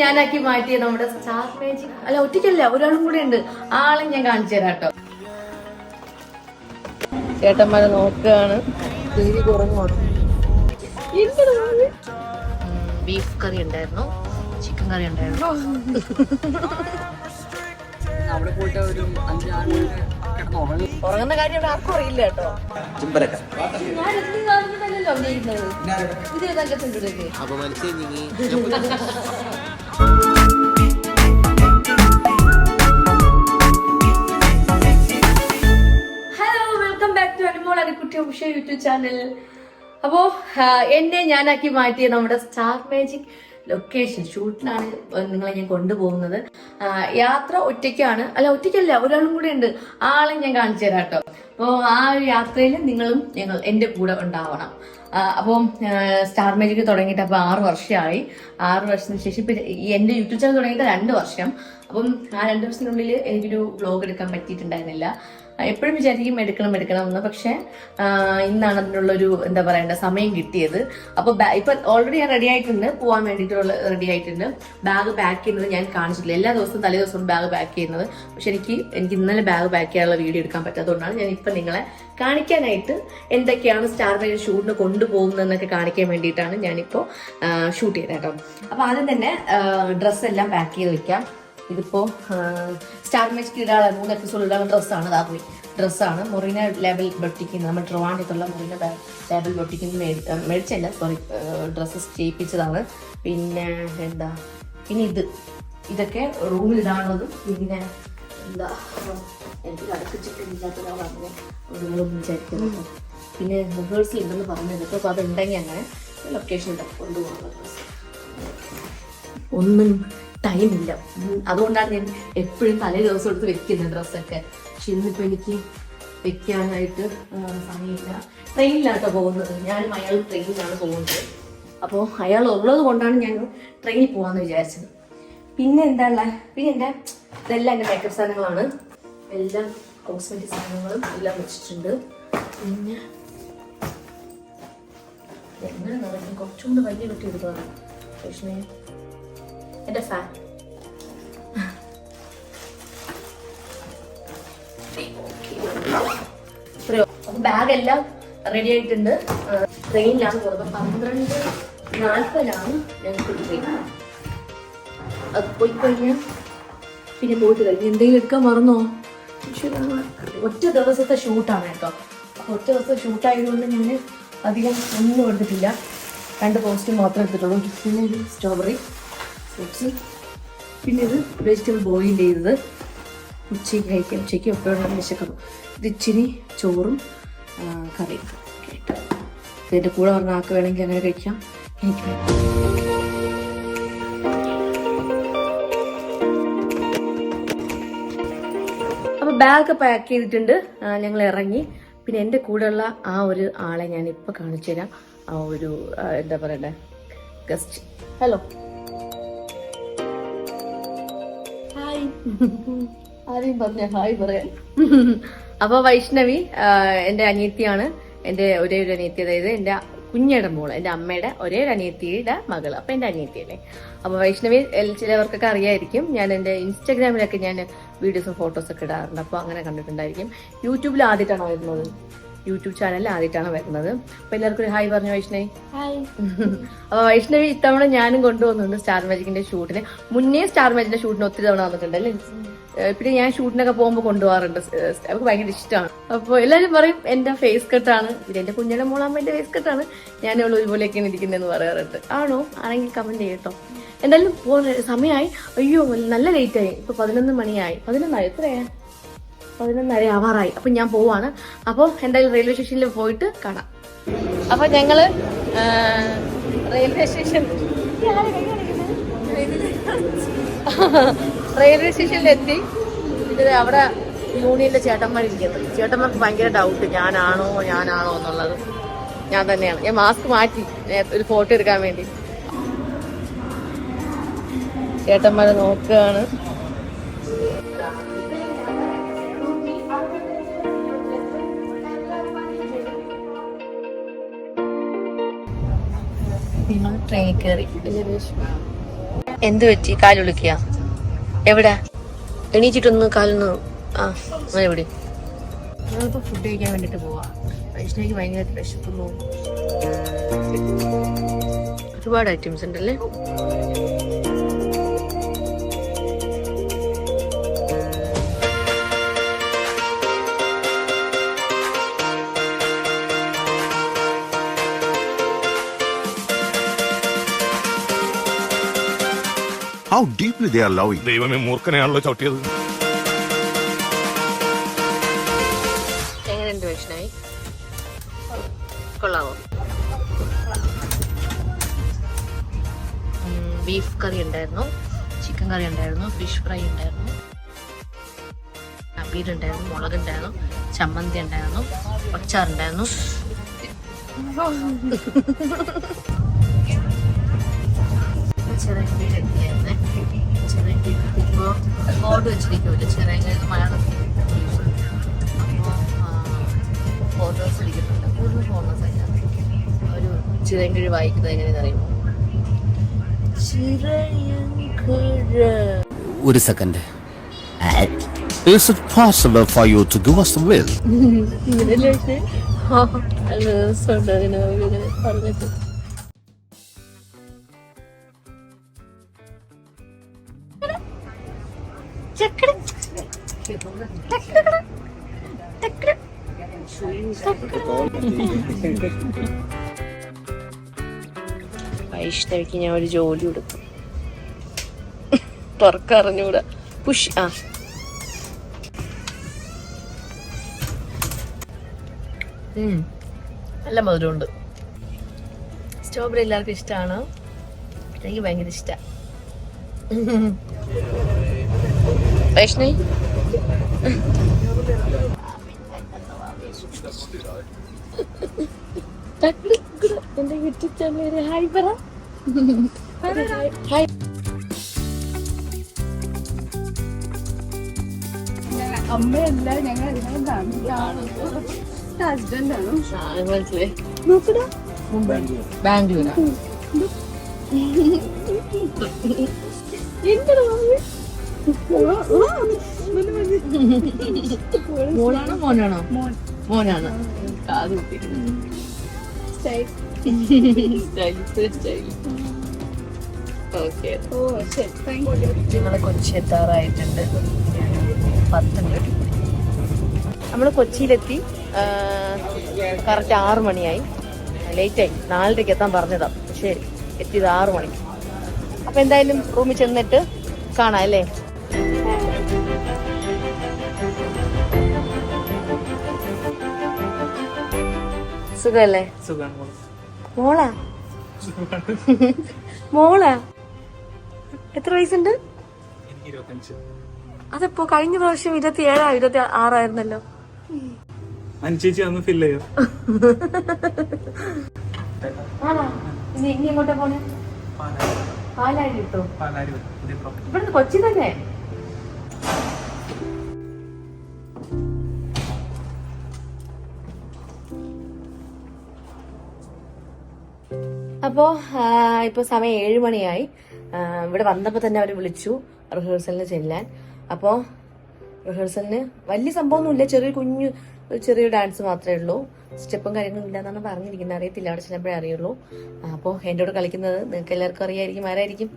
ഞാനാക്കി മാറ്റിയ നമ്മുടെ star magic അല്ല ഒറ്റയ്ക്കല്ല ഒരാളും കൂടെ ഉണ്ട്. ആളെ ഞാൻ കാണിച്ചു തരാം കേട്ടോ. ചേട്ടന്മാരെ നോക്കുകയാണ്. ബീഫ് കറി ഉണ്ടായിരുന്നു, ചിക്കൻ കറി ഉണ്ടായിരുന്നു. അവിടെ പോയിട്ട് ഒരു 5-6 ഉറങ്ങുന്ന കാര്യം ഇവിടെ ആർക്കും അറിയില്ല കേട്ടോ. ഞാൻ കാണുന്നതല്ലോ അഭിനയിക്കുന്നത്. ഇത് ഏതാക്കത്തുണ്ടല്ലേ യൂട്യൂബ് ചാനൽ. അപ്പോ എന്നെ ഞാനാക്കി മാറ്റിയ നമ്മുടെ സ്റ്റാർ മാജിക് ലൊക്കേഷൻ ഷൂട്ടിനാണ് നിങ്ങളെ ഞാൻ കൊണ്ടുപോകുന്നത്. യാത്ര ഒറ്റയ്ക്കാണ്, അല്ല ഒറ്റയ്ക്കല്ല ഒരാളും കൂടെ ഉണ്ട്. ആളെ ഞാൻ കാണിച്ചു തരാം കേട്ടോ. അപ്പോൾ ആ ഒരു യാത്രയിൽ നിങ്ങളും എൻ്റെ കൂടെ ഉണ്ടാവണം. അപ്പം സ്റ്റാർ മാജിക് തുടങ്ങിയിട്ട് അപ്പോൾ 6 വർഷമായി. 6 വർഷത്തിന് ശേഷം ഇപ്പം എൻ്റെ യൂട്യൂബ് ചാനൽ തുടങ്ങിയിട്ട് 2 വർഷം. അപ്പം ആ 2 വർഷത്തിനുള്ളിൽ എനിക്കൊരു വ്ലോഗ് എടുക്കാൻ പറ്റിയിട്ടുണ്ടായിരുന്നില്ല. എപ്പോഴും വിചാരിക്കും എടുക്കണം എന്ന്, പക്ഷെ ഇന്നാണ് അതിനുള്ളൊരു എന്താ പറയണ്ട സമയം കിട്ടിയത്. അപ്പൊ ഇപ്പൊ ഓൾറെഡി ഞാൻ റെഡി ആയിട്ടുണ്ട്, പോകാൻ വേണ്ടിയിട്ടുള്ള റെഡി ആയിട്ടുണ്ട്. ബാഗ് പാക്ക് ചെയ്യുന്നത് ഞാൻ കാണിച്ചിട്ടില്ല. എല്ലാ ദിവസവും തലേ ദിവസവും ബാഗ് പാക്ക് ചെയ്യുന്നത്. പക്ഷെ എനിക്ക് ഇന്നലെ ബാഗ് പാക്ക് ചെയ്യാനുള്ള വീഡിയോ എടുക്കാൻ പറ്റാത്തതുകൊണ്ടാണ് ഞാൻ ഇപ്പൊ നിങ്ങളെ കാണിക്കാനായിട്ട് എന്തൊക്കെയാണ് സ്റ്റാർ മാജിക് ഷൂട്ടിന് കൊണ്ടുപോകുന്നതെന്നൊക്കെ കാണിക്കാൻ വേണ്ടിയിട്ടാണ് ഞാനിപ്പോ ഷൂട്ട് ചെയ്തത് കേട്ടോ. അപ്പൊ ആദ്യം തന്നെ ഡ്രസ്സെല്ലാം പാക്ക് ചെയ്ത് വെക്കാം. ഇതിപ്പോ സ്റ്റാർ മാജിക് ഇടാനുള്ള 3 എപ്പിസോഡ് ഇടാനുള്ള ഡ്രസ്സാണ് മൊറീന ലേബൽ ബൊട്ടിക്കുന്ന, നമ്മൾ ട്രിവാൻഡ്രത്തുള്ള മൊറീന ലേബൽ ബൊട്ടിക്കുന്ന മേടിച്ചല്ല, സോറി, ഡ്രസ്സസ് ചെയ്യിപ്പിച്ചതാണ്. പിന്നെ ഇതൊക്കെ റൂമിൽ ഇടാനുള്ളതും. പിന്നെ എനിക്ക് അടുപ്പിച്ചിട്ടില്ലാത്തതാണ് നിങ്ങളും വിചാരിക്കുന്നത്. പിന്നെ റിഹേഴ്സൽ ഉണ്ടെന്ന് പറഞ്ഞത്, അപ്പോൾ അതുണ്ടെങ്കിൽ അങ്ങനെ ലൊക്കേഷൻ കൊണ്ടുപോകുന്ന ഡ്രസ്സ്. ഒന്നും ടൈമില്ല, അതുകൊണ്ടാണ് ഞാൻ എപ്പോഴും തലേ ദിവസം എടുത്ത് വെക്കുന്നത് ഡ്രസ്സൊക്കെ. പക്ഷെ ഇന്നിപ്പോൾ എനിക്ക് വെക്കാനായിട്ട് സമയമില്ല. ട്രെയിനിലാട്ടോ പോകുന്നത്, ഞാനും അയാളും ട്രെയിനിലാണ് പോകുന്നത്. അപ്പോൾ അയാൾ ഉള്ളത് കൊണ്ടാണ് ഞാൻ ട്രെയിനിൽ പോകാമെന്ന് വിചാരിച്ചത്. പിന്നെ പിന്നെ ഇതെല്ലാം എൻ്റെ മേക്കപ്പ് സാധനങ്ങളാണ്. എല്ലാം കോസ്മെറ്റിക് സാധനങ്ങളും എല്ലാം വെച്ചിട്ടുണ്ട്. പിന്നെ എങ്ങനെ നടക്കും, കുറച്ചുകൂടെ വലിയ കുട്ടി എടുത്തതാണ്. പക്ഷേ എന്റെ ഫാൻ ബാഗ് എല്ലാം റെഡി ആയിട്ടുണ്ട്. ട്രെയിനിലാണ് പോകുന്നത്. 12:40 ഞങ്ങൾക്ക് ട്രെയിൻ. അത് പോയി കഴിഞ്ഞാൽ പിന്നെ പോയിട്ട് കഴിഞ്ഞ് എന്തെങ്കിലും എടുക്കാൻ മറന്നോ? ഒറ്റ ദിവസത്തെ ഷൂട്ടാണ് കേട്ടോ. അപ്പൊ ഒറ്റ ദിവസത്തെ ഷൂട്ടായതുകൊണ്ട് ഞാൻ അധികം ഒന്നും എടുത്തിട്ടില്ല. 2 കോസ്റ്റ്യൂം മാത്രമേ എടുത്തിട്ടുള്ളൂ. പിന്നെ ഒരു സ്ട്രോബെറി ഫ്രൂട്ട്സ്, പിന്നെ ഇത് വെജിറ്റബിൾ ബോയിൽ ചെയ്തത്. ഉച്ചയ്ക്ക് കഴിക്കാം. ഉച്ചയ്ക്ക് എപ്പോഴും വിശക്കണം. ഇത് ഇച്ചിരി ചോറും കറിയും കേട്ടോ. ഇതിൻ്റെ കൂടെ പറഞ്ഞ ആൾക്ക് വേണമെങ്കിൽ അങ്ങനെ കഴിക്കാം. എനിക്ക് അപ്പോൾ ബാഗ് പാക്ക് ചെയ്തിട്ടുണ്ട്. ഞങ്ങൾ ഇറങ്ങി. പിന്നെ എൻ്റെ കൂടെയുള്ള ആ ഒരു ആളെ ഞാൻ ഇപ്പോൾ കാണിച്ചു തരാം. ആ ഒരു എന്താ പറയണ്ടേ, ഗസ്റ്റ്. ഹലോ, ആരെയും പറഞ്ഞ ഹായ് പറയാൻ. അപ്പൊ വൈഷ്ണവി എന്റെ അനിയത്തിയാണ്. എന്റെ ഒരേ ഒരു അനിയത്തി, അതായത് എന്റെ കുഞ്ഞയുടെ മോള്, എന്റെ അമ്മയുടെ ഒരേ ഒരു അനിയത്തിയുടെ മകള്. അപ്പൊ എന്റെ അനിയത്തിയല്ലേ. അപ്പൊ വൈഷ്ണവി ചിലവർക്കൊക്കെ അറിയായിരിക്കും. ഞാൻ എന്റെ ഇൻസ്റ്റാഗ്രാമിലൊക്കെ ഞാൻ വീഡിയോസും ഫോട്ടോസൊക്കെ ഇടാറുണ്ട്. അപ്പൊ അങ്ങനെ കണ്ടിട്ടുണ്ടായിരിക്കും. യൂട്യൂബിൽ ആദ്യമായിട്ടാണ് വരുന്നത്, യൂട്യൂബ് ചാനലിൽ ആദ്യമായിട്ടാണ് വരുന്നത്. അപ്പൊ എല്ലാവർക്കും ഒരു ഹായ് പറഞ്ഞു വൈഷ്ണവി. ഹായ്. അപ്പൊ വൈഷ്ണവി ഇത്തവണ ഞാനും കൊണ്ടുപോകുന്നുണ്ട് സ്റ്റാർ മാജിക്കിന്റെ ഷൂട്ടിന്. മുന്നേ സ്റ്റാർ മാജിക്കിന്റെ ഷൂട്ടിന് ഒത്തിരി തവണ വന്നിട്ടുണ്ട് അല്ലേ. പിന്നെ ഞാൻ ഷൂട്ടിനൊക്കെ പോകുമ്പോൾ കൊണ്ടുപോകാറുണ്ട്. അവർക്ക് ഭയങ്കര ഇഷ്ടമാണ്. അപ്പോൾ എല്ലാവരും പറയും എന്റെ ഫേസ് കട്ടാണ്, ഇത് എന്റെ കുഞ്ഞിന്റെ മോളാകുമ്പോൾ എന്റെ ഫേസ് കട്ടാണ്, ഞാൻ അവൾ ഒരുപോലെയൊക്കെയാണ് ഇരിക്കുന്നതെന്ന് പറയാറുണ്ട്. ആണോ? ആണെങ്കിൽ കമന്റ് ചെയ്യട്ടോ. എന്തായാലും സമയമായി. അയ്യോ നല്ല ലേറ്റ് ആയി. ഇപ്പൊ 11 മണിയായി. 11 എത്രയാ? 11:30 ആവാറായി. അപ്പൊ ഞാൻ പോവാണ്. അപ്പോൾ എന്തായാലും റെയിൽവേ സ്റ്റേഷനിൽ പോയിട്ട് കാണാം. അപ്പൊ ഞങ്ങള് റെയിൽവേ സ്റ്റേഷനിലെത്തി. ഇത് അവിടെ യൂണിയന്റെ ചേട്ടന്മാരിരിക്കുന്നത്. ചേട്ടന്മാർക്ക് ഭയങ്കര ഡൗട്ട്, ഞാനാണോ എന്നുള്ളത്. ഞാൻ തന്നെയാണ്. ഞാൻ മാസ്ക് മാറ്റി ഒരു ഫോട്ടോ എടുക്കാൻ വേണ്ടി. ചേട്ടന്മാരെ നോക്കുകയാണ്. ട്രെയിനിൽ കയറി. എന്ത് പറ്റി? കാലൊളിക്കുക? എവിടെ? എണീച്ചിട്ടൊന്ന് കാലൊന്ന് എവിടെ? ഞങ്ങളിപ്പോ ഫുഡ് കഴിക്കാൻ വേണ്ടിട്ട് പോവാ. വൈഷ്ണവിക്ക് ഭയങ്കര വിശക്കുന്നു. ഒരുപാട് ഐറ്റംസ് ഉണ്ടല്ലേ. How deeply they are loving. ദൈവമേ, മൂർഖനെയാണല്ലോ ചവിട്ടിയത്. എങ്ങനെയുണ്ട് വൈഷ്ണവി? കൊള്ളാവോ? ബീഫ് കറി ഉണ്ടായിരുന്നു, ചിക്കൻ കറി ഉണ്ടായിരുന്നു, ഫിഷ് ഫ്രൈ ഉണ്ടായിരുന്നു, അബീർ ഉണ്ടായിരുന്നു, മുളക് ഉണ്ടായിരുന്നു, ചമ്മന്തി ഉണ്ടായിരുന്നു, അച്ചാറുണ്ടായിരുന്നു. ബോർഡ് വെച്ചിരിക്കുമല്ലോ ചിറങ്ങ മലയാളത്തിൽ. അപ്പോൾ ഫോട്ടോസ് അടിക്കുന്നുണ്ട്, കൂടുതൽ ഫോട്ടോസ് അതിനകത്ത്. ഒരു ചിറങ്കിഴി വായിക്കുന്നത് എങ്ങനെയാണെന്ന് അറിയുമോ? ഒരു second. Is it possible for you to give us the will? ഇങ്ങനെയല്ലേ പക്ഷേ രസമുണ്ട് അതിനെ ഇങ്ങനെ പറഞ്ഞിട്ട്. വൈഷ്ണവിക്ക് ഞാൻ ഒരു ജോലി കൊടുക്കും. തുറക്കറിഞ്ഞൂടാ. പുഷ്. നല്ല മധുരമുണ്ട്. സ്ട്രോബെറി എല്ലാവർക്കും ഇഷ്ടമാണ്, എനിക്ക് ഭയങ്കര ഇഷ്ടമാണ്. വൈഷ്ണവി എന്റെ വീട്ടിൽ ഹായ് പറ. ഹായ്. അമ്മയല്ല, ഞങ്ങൾ ഹസ്ബൻഡാണ്. മനസ്സിലായി. നോക്കടാ, ബാംഗ്ലൂരാ. മോളാണോ മോനാണോ? മോനാണ്. കാത് കുത്തിക്കുന്നു. ഞങ്ങള് കൊച്ചി എത്താറായിട്ടുണ്ട്. 10 മിനിറ്റ്. നമ്മള് കൊച്ചിയിലെത്തി. കറക്റ്റ് 6 മണിയായി. ലേറ്റായി. 4:30 എത്താൻ പറഞ്ഞതാ, പക്ഷേ എത്തിയത് 6 മണിക്ക്. അപ്പൊ എന്തായാലും റൂമിൽ ചെന്നിട്ട് കാണാം അല്ലേ. സുഖല്ലേ? മോളാ? മോളാ? എത്ര വയസ്സുണ്ട്? അതിപ്പോ കഴിഞ്ഞ പ്രാവശ്യം 27 26 ആയിരുന്നല്ലോ. ചേച്ചി ഒന്ന് ഫില്ല് ചെയ്യോ? ആണോ? ഇനി എങ്ങോട്ടാ പോണേ? പാലാരി കിട്ടോ? ഇവിടുന്ന് കൊച്ചി തന്നെ. അപ്പോ ഇപ്പൊ സമയം 7 മണിയായി. ഇവിടെ വന്നപ്പോ തന്നെ അവര് വിളിച്ചു റിഹേഴ്സലിന് ചെല്ലാൻ. അപ്പോ റിഹേഴ്സലിന് വലിയ സംഭവമൊന്നുമില്ല, ചെറിയ ഡാൻസ് മാത്രമേ ഉള്ളൂ. സ്റ്റെപ്പും കാര്യങ്ങളും ഇല്ലാന്നാണ് പറഞ്ഞിരിക്കുന്നത്. അറിയത്തില്ല, അവിടെ ചെന്നപ്പോഴേ അറിയുള്ളൂ. അപ്പോൾ എൻ്റെ കൂടെ കളിക്കുന്നത് നിങ്ങൾക്ക് എല്ലാവർക്കും അറിയായിരിക്കും. ആരായിരിക്കും?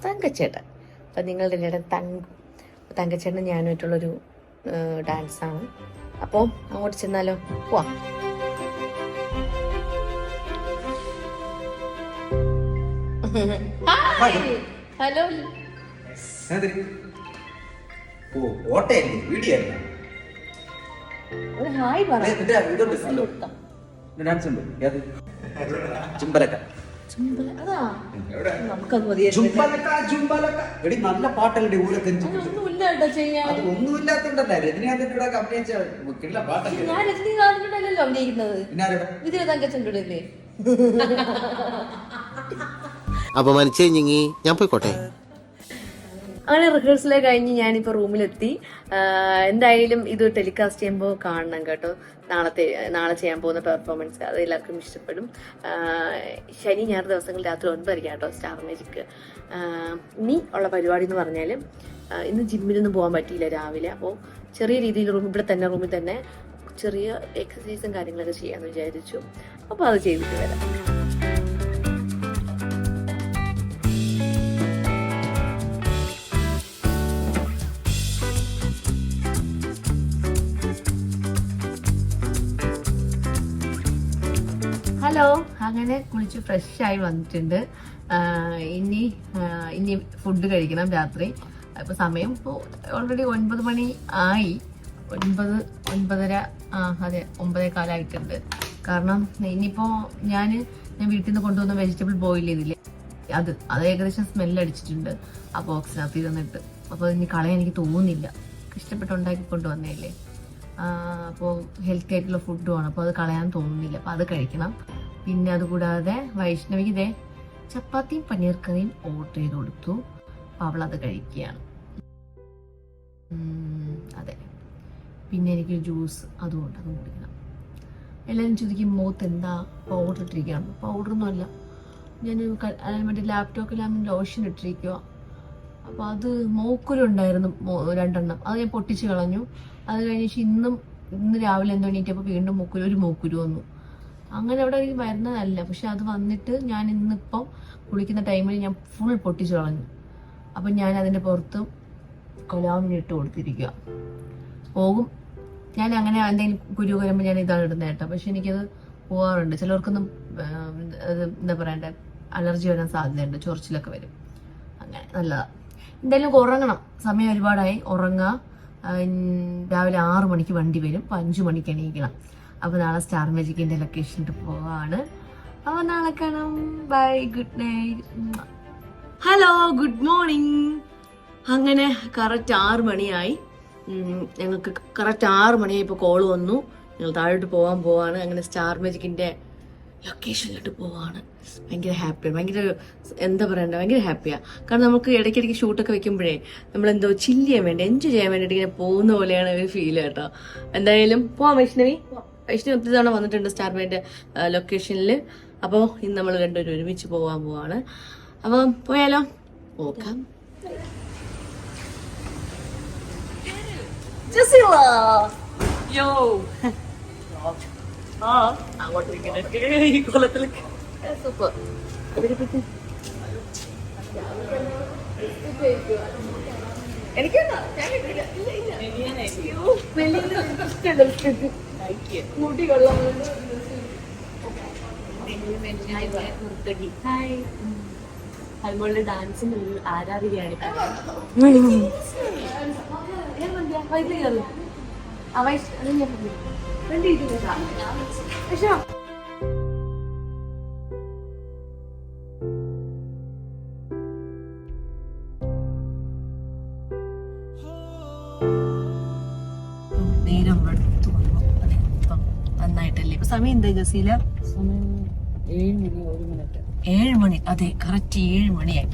തങ്കച്ചേട്ടൻ. അപ്പം നിങ്ങളുടെ എല്ലാവരുടെ തങ്കച്ചേട്ടൻ ഞാനുമായിട്ടുള്ളൊരു ഡാൻസാണ്. അപ്പോൾ അങ്ങോട്ട് ചെന്നാലോ? പോവാം. ഹലോ. ഒരു ഹായ് പറ. നമുക്കത് നല്ല പാട്ടല്ലേ ഒന്നുമില്ല കേട്ടോ ചെയ്യാൻ. ഒന്നുമില്ലാത്തോണ്ടല്ലേ രജനീകാന്തിന്റെ അഭിനയിച്ച പാട്ടല്ലേ. ഞാൻ രജനീകാന്തിനല്ലോ അഭിനയിക്കുന്നത്. ഇതിന് തങ്കച്ചൻ്റെ അല്ലേ? അപമാനിച്ചേ ഞങ്ങി ഞാൻ പോയിക്കോട്ടെ. അങ്ങനെ റിഹേഴ്സലൊക്കെ കഴിഞ്ഞ് ഞാനിപ്പോൾ റൂമിലെത്തി. എന്തായാലും ഇത് ടെലികാസ്റ്റ് ചെയ്യുമ്പോൾ കാണണം കേട്ടോ. നാളെ ചെയ്യാൻ പോകുന്ന പെർഫോമൻസ് അത് എല്ലാവർക്കും ഇഷ്ടപ്പെടും. ശനി ഞായർ ദിവസങ്ങളിൽ രാത്രി 9:30 കേട്ടോ സ്റ്റാർ മാജിക്. ഇനി ഉള്ള പരിപാടി എന്ന് പറഞ്ഞാൽ ഇന്ന് ജിമ്മിലൊന്നും പോകാൻ പറ്റിയില്ല രാവിലെ. അപ്പോൾ ചെറിയ രീതിയിൽ ഇവിടെ തന്നെ റൂമിൽ തന്നെ ചെറിയ എക്സസൈസും കാര്യങ്ങളൊക്കെ ചെയ്യാമെന്ന് വിചാരിച്ചു. അപ്പോൾ അത് ചെയ്തിട്ട് വരാം. ഹലോ, അങ്ങനെ കുളിച്ച് ഫ്രഷായി വന്നിട്ടുണ്ട്. ഇനി ഫുഡ് കഴിക്കണം രാത്രി. ഇപ്പൊ സമയം ഇപ്പോൾ ഓൾറെഡി 9 മണി ആയി. 9:30 അതെ 9:15 ആയിട്ടുണ്ട്. കാരണം ഇനിയിപ്പോ ഞാൻ വീട്ടിൽ നിന്ന് കൊണ്ടുവന്ന വെജിറ്റബിൾ ബോയിൽ ചെയ്തില്ലേ, അത് ഏകദേശം സ്മെല്ലടിച്ചിട്ടുണ്ട് ആ ബോക്സിനകത്ത് ഇരുന്നിട്ട്. അപ്പോൾ ഇനി കളയാൻ എനിക്ക് തോന്നുന്നില്ല. ഇഷ്ടപ്പെട്ട് ഉണ്ടാക്കി കൊണ്ടുവന്നേല്ലേ. അപ്പോൾ ഹെൽത്തി ആയിട്ടുള്ള ഫുഡുമാണ്. അപ്പോൾ അത് കളയാൻ തോന്നുന്നില്ല. അപ്പോൾ അത് കഴിക്കണം. പിന്നെ അതുകൂടാതെ വൈഷ്ണവിക്ക് ഇതേ ചപ്പാത്തിയും പനീർ കറിയും ഓർഡർ ചെയ്ത് കൊടുത്തു. അപ്പോൾ അവളത് കഴിക്കുകയാണ്. അതെ, പിന്നെ എനിക്ക് ജ്യൂസ് അതുകൊണ്ട് അത് കുടിക്കണം. എല്ലാവരും ചോദിക്കും മുഖത്ത് എന്താ പൗഡർ ഇട്ടിരിക്കുകയാണ്. പൗഡറൊന്നും അല്ല, ഞാൻ മറ്റേ ലാപ്ടോപ്പിൽ ലോഷൻ ഇട്ടിരിക്കുക. അപ്പോൾ അത് മോക്കുരുണ്ടായിരുന്നു 2 അത് ഞാൻ പൊട്ടിച്ച് കളഞ്ഞു. അത് കഴിഞ്ഞിട്ട് ഇന്ന് രാവിലെ എന്തോ എണീറ്റപ്പോൾ വീണ്ടും ഒരു മോക്കുരു വന്നു. അങ്ങനെ അവിടെ എനിക്ക് വരുന്നതല്ല, പക്ഷെ അത് വന്നിട്ട് ഞാൻ ഇന്നിപ്പം കുളിക്കുന്ന ടൈമിൽ ഞാൻ ഫുൾ പൊട്ടിച്ച് കളഞ്ഞു. അപ്പം ഞാൻ അതിൻ്റെ പുറത്ത് കൊലാമിന് ഇട്ട് കൊടുത്തിരിക്കുക. പോകും, ഞാൻ അങ്ങനെ എന്തെങ്കിലും കുരു വരുമ്പോൾ ഞാൻ ഇതാണ് ഇടുന്നത് കേട്ടോ. പക്ഷെ എനിക്കത് പോകാറുണ്ട്. ചിലർക്കൊന്നും എന്താ പറയണ്ടേ, അലർജി വരാൻ സാധ്യതയുണ്ട്, ചൊറിച്ചിലൊക്കെ വരും. അങ്ങനെ നല്ലതാണ്. എന്തായാലും ഉറങ്ങണം, സമയം ഒരുപാടായി. ഉറങ്ങുക. രാവിലെ 6 മണിക്ക് വണ്ടി വരും. അപ്പോൾ 5 മണിക്ക് എണീക്കണം. അപ്പോൾ നാളെ സ്റ്റാർ മാജിക്കിൻ്റെ ലൊക്കേഷനിൽ പോവാണ്. അപ്പോൾ നാളെ കാണാം. Bye, good night. Hello, good morning. അങ്ങനെ കറക്റ്റ് 6 മണിയായി. ഞങ്ങൾക്ക് കറക്റ്റ് 6 മണിയായി. ഇപ്പോൾ കോൾ വന്നു, ഞങ്ങൾ താഴോട്ട് പോവാണ്. അങ്ങനെ സ്റ്റാർ മാജിക്കിൻ്റെ ലൊക്കേഷനിലോട്ട് പോവാണ്. ഭയങ്കര ഹാപ്പിയാണ്, ഭയങ്കര എന്താ പറയണ്ട, ഭയങ്കര ഹാപ്പിയാണ്. കാരണം നമുക്ക് ഇടയ്ക്കിടയ്ക്ക് ഷൂട്ടൊക്കെ വെക്കുമ്പോഴേ നമ്മളെന്തോ ചില്ല് ചെയ്യാൻ വേണ്ടി, എൻജോയ് ചെയ്യാൻ വേണ്ടിയിട്ട് ഇങ്ങനെ പോകുന്ന പോലെയാണ് ഒരു ഫീൽ കേട്ടോ. എന്തായാലും പോവാം. വൈഷ്ണവി ഒത്തിരി തവണ വന്നിട്ടുണ്ട് സ്റ്റാർ മാജിക്കിന്റെ ലൊക്കേഷനിൽ. അപ്പോൾ ഇന്ന് നമ്മൾ രണ്ടുപേരും ഒരുമിച്ച് പോവാണ്. അപ്പോൾ പോയാലോ? പോകാം. സൂപ്പർ. അതുപോലെ ഡാൻസിന്റെ ഒരു ആരാധികയാണ്. നേരം അടുത്ത് വന്നു. അതെ, ഇപ്പം നന്നായിട്ടല്ലേ. ഇപ്പൊ സമയം എന്താ ജസീല? 7 മണി. അതെ, കറക്റ്റ് 7 മണിയായി.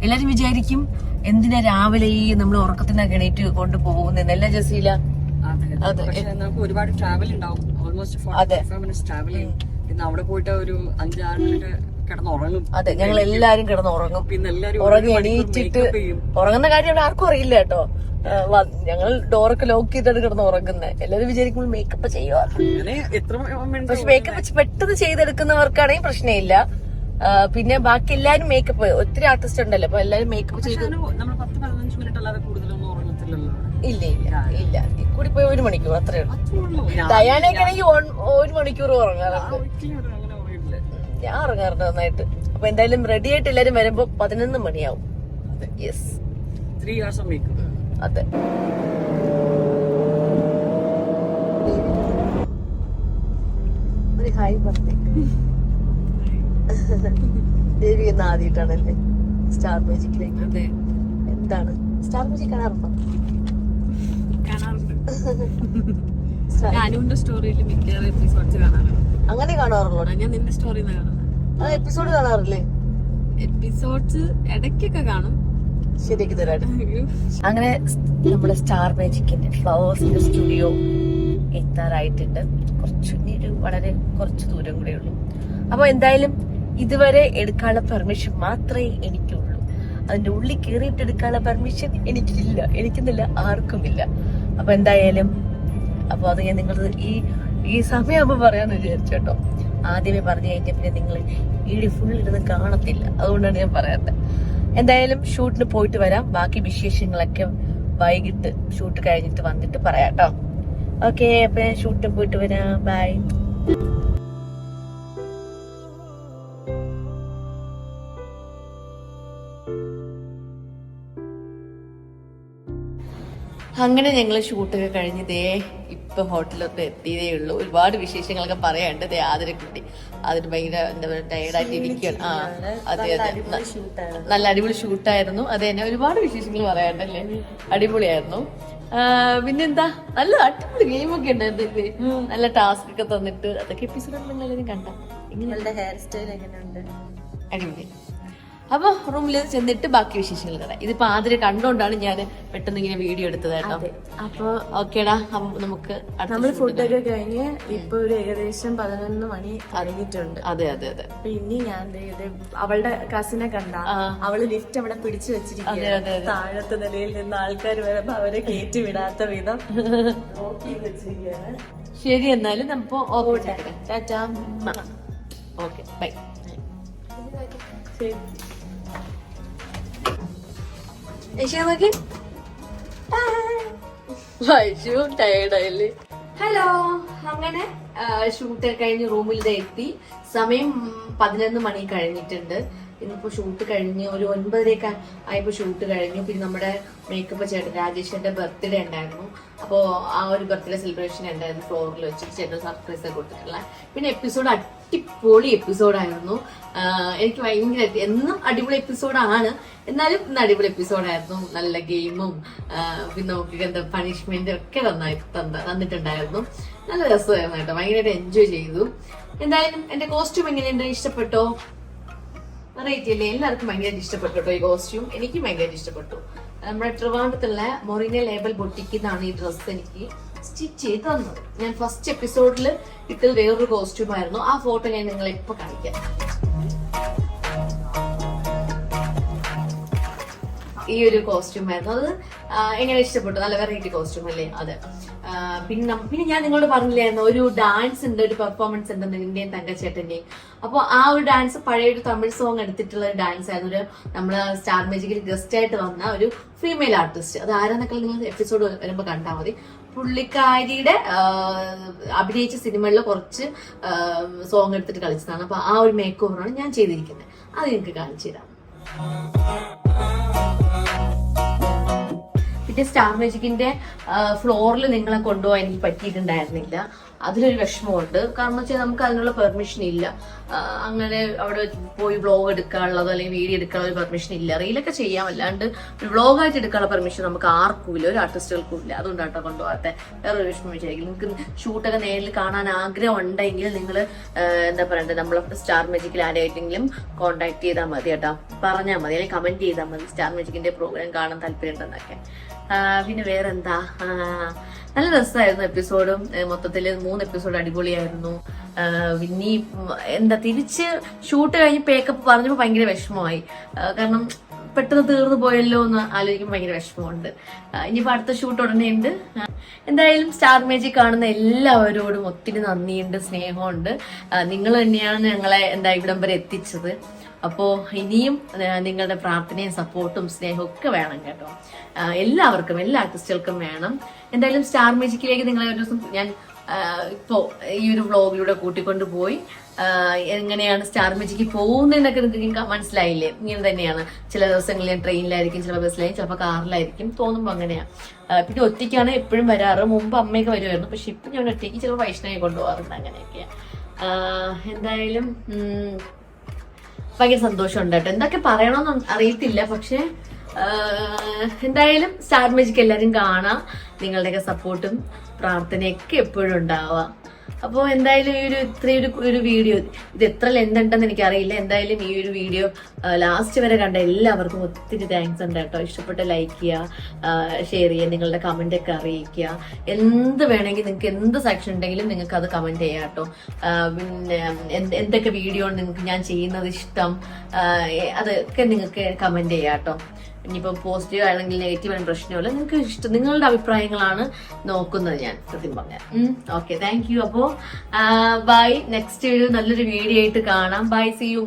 എല്ലാരും വിചാരിക്കും എന്തിനാ രാവിലെ ഈ നമ്മൾ ഉറക്കത്തിനൊക്കെ എണീറ്റ് കൊണ്ട് പോകുന്നല്ല ജസീല. നമുക്ക് ഒരുപാട് ട്രാവൽ ഉണ്ടാവും. ഓൾമോസ്റ്റ് 45 മിനിറ്റ്സ് ട്രാവൽ ചെയ്യും. പിന്നെ അവിടെ പോയിട്ട് ഒരു 5-6 മിനിറ്റ് കിടന്നുറങ്ങും. അതെ, ഞങ്ങൾ എല്ലാരും കിടന്നുറങ്ങും. പിന്നെ എല്ലാരും ഉറങ്ങി എണീറ്റിട്ട് ഉറങ്ങുന്ന കാര്യം അവിടെ ആർക്കും അറിയില്ല കേട്ടോ. ഞങ്ങൾ ഡോറൊക്കെ ലോക്ക് ചെയ്തിട്ട് കിടന്ന് ഉറങ്ങുന്നത്. എല്ലാവരും വിചാരിക്കുമ്പോൾ മേക്കപ്പ് ചെയ്യുക. പക്ഷെ മേക്കപ്പ് പെട്ടെന്ന് ചെയ്തെടുക്കുന്നവർക്കാണെങ്കിൽ പ്രശ്നമില്ല. പിന്നെ ബാക്കി എല്ലാരും മേക്കപ്പ്, ഒത്തിരി ആർട്ടിസ്റ്റ് ഉണ്ടല്ലോ, അപ്പൊ എല്ലാരും മേക്കപ്പ് ചെയ്ത്. ഇല്ല കൂടി പോയി 1 മണിക്കൂർ അത്രേ ഉള്ളൂ. ഡയാനൊക്കെ ആണെങ്കിൽ 1 മണിക്കൂർ ഉറങ്ങാറുണ്ട്. ഞാൻ ഉറങ്ങാറുണ്ട് നന്നായിട്ട്. അപ്പൊ എന്തായാലും റെഡി ആയിട്ട് എല്ലാരും വരുമ്പോ 11 മണിയാവും. Yes, 3 hours of makeup. അതെ. ഒരു ഹായ് പറഞ്ഞേ. ദേവി എന്ന് ആദ്യമായിട്ടാണല്ലേ സ്റ്റാർ മാജിക്കിലേക്ക്? അതെ. എന്താണ് സ്റ്റാർ മാജിക് കാണാറുണ്ടോ? അനുവിന്റെ സ്റ്റോറിയിൽ മിക്കവാറും എപ്പിസോഡ്സ് കാണാറുണ്ട്. അങ്ങനെ കാണാറുള്ളൂ? ഞാൻ നിന്റെ സ്റ്റോറിയിൽ കാണുന്നത്. എപ്പിസോഡ് കാണാറില്ലേ? എപ്പിസോഡ്സ് ഇടയ്ക്കൊക്കെ കാണും. ശരിയാക്കി തരാം. അങ്ങനെ നമ്മുടെ സ്റ്റാർ മാജിക്കിന്റെ ഫ്ലവേഴ്സിന്റെ സ്റ്റുഡിയോ എത്താറായിട്ടുണ്ട്. വളരെ കുറച്ച് ദൂരം കൂടെ ഉള്ളൂ. അപ്പൊ എന്തായാലും ഇതുവരെ എടുക്കാനുള്ള പെർമിഷൻ മാത്രമേ എനിക്കുള്ളൂ. അതിന്റെ ഉള്ളിൽ കയറിയിട്ട് എടുക്കാനുള്ള പെർമിഷൻ എനിക്കില്ല, എനിക്കെന്നില്ല, ആർക്കുമില്ല. അപ്പൊ എന്തായാലും അപ്പൊ അത് ഞാൻ നിങ്ങൾ ഈ സമയമാകുമ്പോ പറയാന്ന് വിചാരിച്ചു കേട്ടോ. ആദ്യമേ പറഞ്ഞു കഴിഞ്ഞാൽ പിന്നെ നിങ്ങൾ ഈ ഫുൾ ഇരുന്ന് കാണത്തില്ല, അതുകൊണ്ടാണ് ഞാൻ പറയാത്തത്. എന്തായാലും ഷൂട്ടിന് പോയിട്ട് വരാം. ബാക്കി വിശേഷങ്ങളൊക്കെ വൈകിട്ട് ഷൂട്ട് കഴിഞ്ഞിട്ട് വന്നിട്ട് പറയാം കേട്ടോ. ഓക്കെ, അപ്പൊ ഞാൻ ഷൂട്ടിന് പോയിട്ട് വരാം. ബൈ. അങ്ങനെ ഞങ്ങൾ ഷൂട്ടൊക്കെ കഴിഞ്ഞതേ ഇപ്പൊ ഹോട്ടലൊക്കെ എത്തിയതേ ഉള്ളൂ. ഒരുപാട് വിശേഷങ്ങളൊക്കെ പറയാണ്ട്. ആദരക്കുട്ടി അതിന് ഭയങ്കര എന്താ പറയുക ടയർഡായിട്ട് ഇരിക്കുകയാണ്. അതെ അതെ, നല്ല അടിപൊളി ഷൂട്ടായിരുന്നു. അതെ തന്നെ, ഒരുപാട് വിശേഷങ്ങൾ പറയാണ്ടല്ലേ, അടിപൊളിയായിരുന്നു. പിന്നെന്താ, നല്ല അടിപൊളി ഗെയിമൊക്കെ ഉണ്ടായിരുന്നു. നല്ല ടാസ്ക് ഒക്കെ തന്നിട്ട് അതൊക്കെ എപ്പിസോഡ് നിങ്ങൾ എല്ലാവരും കണ്ട. നിങ്ങളുടെ ഹെയർ സ്റ്റൈൽ എങ്ങനെയുണ്ട്? അടിപൊളി. അപ്പൊ റൂമിൽ ചെന്നിട്ട് ബാക്കി വിശേഷങ്ങൾ കണ്ടാ. ഇതിപ്പോ ആദ്യം കണ്ടോണ്ടാണ് ഞാൻ പെട്ടെന്ന് ഇങ്ങനെ വീഡിയോ എടുത്തത് കേട്ടോ. അപ്പൊ ഓക്കേടാ, നമുക്ക് നമ്മള് ഫുഡൊക്കെ കഴിഞ്ഞ് ഇപ്പൊ ഒരു ഏകദേശം 11 മണി അറിഞ്ഞിട്ടുണ്ട്. അതെ അതെ അതെ. ഇനി ഞാൻ അവളുടെ കസിനെ കണ്ട, അവള് ലിഫ്റ്റ് അവിടെ പിടിച്ചു വെച്ചിരിക്കുകയാണ്. താഴത്തെ നിലയിൽ നിന്ന് ആൾക്കാർ വരുമ്പോ അവരെ കയറ്റി വിടാത്ത വിധം നോക്കി വെച്ചിരിക്കുകയാണ്. ശരി, എന്നാലും നമുക്ക് ഓക്കെ ബൈ. ടയർഡായില്ലേ? ഹലോ. അങ്ങനെ ഷൂട്ട് കഴിഞ്ഞ് റൂമിൽ എത്തി. സമയം 11 മണി കഴിഞ്ഞിട്ടുണ്ട്. ഇന്നിപ്പോ ഷൂട്ട് കഴിഞ്ഞ് ഒരു 9:30 ആയപ്പോ ഷൂട്ട് കഴിഞ്ഞു. പിന്നെ നമ്മുടെ മേക്കപ്പ് ചേട്ടൻ രാജേഷിന്റെ ബർത്ത്ഡേ ഉണ്ടായിരുന്നു. അപ്പോ ആ ഒരു ബർത്ത്ഡേ സെലിബ്രേഷൻ ഉണ്ടായിരുന്നു. ഫ്ലോറിൽ വെച്ചിട്ട് ചേട്ടൻ സർപ്രൈസ് ഒക്കെ കൊടുത്തിട്ടുള്ള. പിന്നെ എപ്പിസോഡ് അടിപൊളി എപ്പിസോഡായിരുന്നു. എനിക്ക് ഭയങ്കര, എന്നും അടിപൊളി എപ്പിസോഡാണ്, എന്നാലും ഇന്ന് അടിപൊളി എപ്പിസോഡായിരുന്നു. നല്ല ഗെയിമും പിന്നെ നമുക്ക് എന്താ പണിഷ്മെന്റും ഒക്കെ തന്നിട്ടുണ്ടായിരുന്നു. നല്ല രസമായിരുന്നു കേട്ടോ, ഭയങ്കരമായിട്ട് എൻജോയ് ചെയ്തു. എന്തായാലും എന്റെ കോസ്റ്റ്യൂം എങ്ങനെയുണ്ട്? ഇഷ്ടപ്പെട്ടോ? വെറൈറ്റി അല്ലേ? എല്ലാവർക്കും ഭയങ്കരമായിട്ട് ഇഷ്ടപ്പെട്ടു കേട്ടോ ഈ കോസ്റ്റ്യൂം. എനിക്ക് ഭയങ്കരമായിട്ട് ഇഷ്ടപ്പെട്ടു. നമ്മുടെ ട്രിവാൻഡ്രത്തുള്ള മൊറീന ലേബൽ ബൊട്ടിക്കിന്നാണ് ഈ ഡ്രസ്സ് എനിക്ക് സ്റ്റിച്ച് ചെയ്ത് തന്നത്. ഞാൻ ഫസ്റ്റ് എപ്പിസോഡിൽ ഇട്ടത് വേറൊരു കോസ്റ്റ്യൂം ആയിരുന്നു. ആ ഫോട്ടോ ഞാൻ നിങ്ങളെ ഇപ്പൊ കാണിക്കാം. ഈ ഒരു കോസ്റ്റ്യൂം ആയിരുന്നു. അത് എങ്ങനെ ഇഷ്ടപ്പെട്ടു? നല്ല വെറൈറ്റി കോസ്റ്റ്യൂം അല്ലേ? അതെ. പിന്നെ ഞാൻ നിങ്ങളോട് പറഞ്ഞില്ലായിരുന്നു ഒരു ഡാൻസ് ഉണ്ട്, ഒരു പെർഫോമൻസ് ഉണ്ട് നിന്റെയും തങ്കച്ചേട്ടന്റെയും. അപ്പൊ ആ ഒരു ഡാൻസ് പഴയ ഒരു തമിഴ് സോങ് എടുത്തിട്ടുള്ള ഒരു ഡാൻസ് ആയിരുന്നു. ഒരു നമ്മള് സ്റ്റാർ മാജിക്കിൽ ഗസ്റ്റ് ആയിട്ട് വന്ന ഒരു ഫീമെയിൽ ആർട്ടിസ്റ്റ്. അത് ആരാന്നൊക്കെ നിങ്ങൾ എപ്പിസോഡ് വരുമ്പോ കണ്ടാൽ മതി. പുള്ളിക്കാരിയുടെ അഭിനയിച്ച സിനിമകളിൽ കുറച്ച് സോങ് എടുത്തിട്ട് കളിച്ചതാണ്. അപ്പൊ ആ ഒരു മേക്ക് ഓവറാണ് ഞാൻ ചെയ്തിരിക്കുന്നത്. അത് നിങ്ങൾക്ക് കാണിച്ചു തരാം. പിന്നെ സ്റ്റാർ മാജിക്കിന്റെ ഫ്ലോറിൽ നിങ്ങളെ കൊണ്ടുപോകാൻ എനിക്ക് പറ്റിയിട്ടുണ്ടായിരുന്നില്ല. അതിലൊരു വിഷമമുണ്ട്. കാരണം വെച്ചാൽ നമുക്ക് അതിനുള്ള പെർമിഷൻ ഇല്ല. അങ്ങനെ അവിടെ പോയി വ്ളോഗ് എടുക്കാനുള്ളതോ അല്ലെങ്കിൽ വീഡിയോ എടുക്കാനുള്ള ഒരു പെർമിഷൻ ഇല്ല. റീലൊക്കെ ചെയ്യാം, അല്ലാണ്ട് ഒരു വ്ളോഗായിട്ട് എടുക്കാനുള്ള പെർമിഷൻ നമുക്ക് ആർക്കും ഇല്ല, ഒരു ആർട്ടിസ്റ്റുകൾക്കും ഇല്ല. അതുകൊണ്ടാട്ടോ കൊണ്ടുപോകാത്ത. വേറൊരു വിഷമം വിചാരിക്കും. നിങ്ങൾക്ക് ഷൂട്ടൊക്കെ നേരിൽ കാണാൻ ആഗ്രഹം ഉണ്ടെങ്കിൽ നിങ്ങൾ എന്താ പറയണ്ടത്, നമ്മളെ സ്റ്റാർ മാജിക്കിൽ ആരെയായിട്ടെങ്കിലും കോൺടാക്ട് ചെയ്താൽ മതി കേട്ടോ. പറഞ്ഞാൽ മതി, അല്ലെങ്കിൽ കമന്റ് ചെയ്താൽ മതി സ്റ്റാർ മാജിക്കിന്റെ പ്രോഗ്രാം കാണാൻ താല്പര്യം ഉണ്ടെന്നൊക്കെ. പിന്നെ വേറെന്താ, നല്ല രസമായിരുന്നു എപ്പിസോഡും. മൊത്തത്തില് 3 എപ്പിസോഡ് അടിപൊളിയായിരുന്നു. പിന്നെ എന്താ തിരിച്ച് ഷൂട്ട് കഴിഞ്ഞ് പേക്കപ്പ് പറഞ്ഞപ്പോ ഭയങ്കര വിഷമമായി. കാരണം പെട്ടെന്ന് തീർന്നു പോയല്ലോ എന്ന് ആലോചിക്കുമ്പോൾ ഭയങ്കര വിഷമമുണ്ട്. ഇനിയിപ്പോ അടുത്ത ഷൂട്ട് ഉടനെ ഉണ്ട്. എന്തായാലും സ്റ്റാർ മാജിക് കാണുന്ന എല്ലാവരോടും ഒത്തിരി നന്ദിയുണ്ട്, സ്നേഹമുണ്ട്. നിങ്ങൾ തന്നെയാണ് ഞങ്ങളെ ഇവിടം വരെ എത്തിച്ചത്. അപ്പോ ഇനിയും നിങ്ങളുടെ പ്രാർത്ഥനയും സപ്പോർട്ടും സ്നേഹവും ഒക്കെ വേണം കേട്ടോ. എല്ലാവർക്കും, എല്ലാ ആർട്ടിസ്റ്റുകൾക്കും വേണം. എന്തായാലും സ്റ്റാർ മാജിക്കിലേക്ക് നിങ്ങളെ ഒരു ദിവസം ഞാൻ ഇപ്പോ ഈ ഒരു വ്ളോഗിലൂടെ കൂട്ടിക്കൊണ്ട് പോയി. എങ്ങനെയാണ് സ്റ്റാർ മാജിക്കിൽ പോകുന്നതെന്നൊക്കെ നിങ്ങൾക്ക് മനസ്സിലായില്ലേ? ഇങ്ങനെ തന്നെയാണ്. ചില ദിവസങ്ങളിൽ ഞാൻ ട്രെയിനിലായിരിക്കും, ചിലപ്പോൾ ബസ്സിലായിരിക്കും, ചിലപ്പോൾ കാറിലായിരിക്കും. തോന്നുമ്പോൾ അങ്ങനെയാണ്. പിന്നെ ഒറ്റയ്ക്കാണ് എപ്പോഴും വരാറ്. മുമ്പ് അമ്മയൊക്കെ വരുമായിരുന്നു, പക്ഷെ ഇപ്പൊ ഞാൻ ഒറ്റയ്ക്ക് ചിലപ്പോൾ വൈഷ്ണവയെ കൊണ്ടുപോകാറുണ്ട്. അങ്ങനെയൊക്കെയാ. എന്തായാലും ഭയങ്കര സന്തോഷമുണ്ട് കേട്ടോ. എന്തൊക്കെ പറയണമെന്ന് അറിയത്തില്ല, പക്ഷെ എന്തായാലും സ്റ്റാർ മാജിക് എല്ലാവരും കാണാം. നിങ്ങളുടെയൊക്കെ സപ്പോർട്ടും പ്രാർത്ഥനയൊക്കെ എപ്പോഴും ഉണ്ടാവാം. അപ്പോൾ എന്തായാലും ഈ ഒരു വീഡിയോ ഇത് എത്ര ലെന്ത് ഉണ്ടെന്ന് എനിക്കറിയില്ല. എന്തായാലും ഈ ഒരു വീഡിയോ ലാസ്റ്റ് വരെ കണ്ട എല്ലാവർക്കും ഒത്തിരി താങ്ക്സ് ഉണ്ട് കേട്ടോ. ഇഷ്ടപ്പെട്ട ലൈക്ക് ചെയ്യുക, ഷെയർ ചെയ്യുക, നിങ്ങളുടെ കമന്റ് ഒക്കെ അറിയിക്കുക. എന്ത് വേണമെങ്കിൽ നിങ്ങൾക്ക് എന്ത് സെക്ഷൻ ഉണ്ടെങ്കിലും നിങ്ങൾക്ക് അത് കമന്റ് ചെയ്യാം കേട്ടോ. പിന്നെ എന്തൊക്കെ വീഡിയോ നിങ്ങൾക്ക് ഞാൻ ചെയ്യുന്നത് ഇഷ്ടം, അതൊക്കെ നിങ്ങൾക്ക് കമന്റ് ചെയ്യാം കേട്ടോ. ഇനിയിപ്പം പോസിറ്റീവ് ആണെങ്കിൽ നെഗറ്റീവ് ആണെങ്കിൽ പ്രശ്നമില്ല. നിങ്ങൾക്ക് ഇഷ്ടം നിങ്ങളുടെ അഭിപ്രായങ്ങളാണ് നോക്കുന്നത് ഞാൻ സത്യം പറഞ്ഞാൽ. Okay, thank you. അപ്പോ ബൈ. നെക്സ്റ്റ് നല്ലൊരു വീഡിയോ ആയിട്ട് കാണാം. Bye, see U.